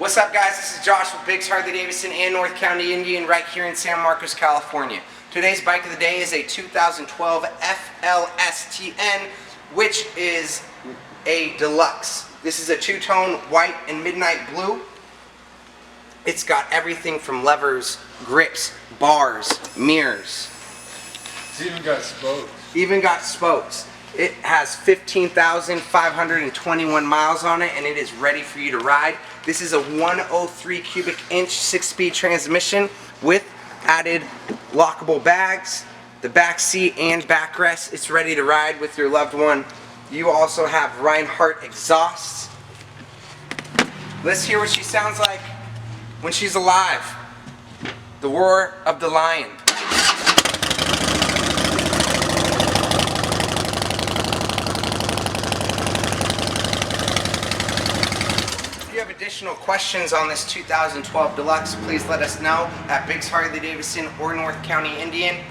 What's up, guys? This is Josh with Biggs Harley Davidson and North County Indian right here in San Marcos, California. Today's bike of the day is a 2012 FLSTN, which is a deluxe. This is a two-tone white and midnight blue. It's got everything from levers, grips, bars, mirrors. It's even got spokes. Even got spokes. It has 15,521 miles on it, and it is ready for you to ride. This is a 103 cubic inch 6-speed transmission with added lockable bags, the back seat and backrest. It's ready to ride with your loved one. You also have Reinhardt exhausts. Let's hear what she sounds like when she's alive. The roar of the lion. If you have additional questions on this 2012 Deluxe, please let us know at Biggs Harley Davidson or North County Indian.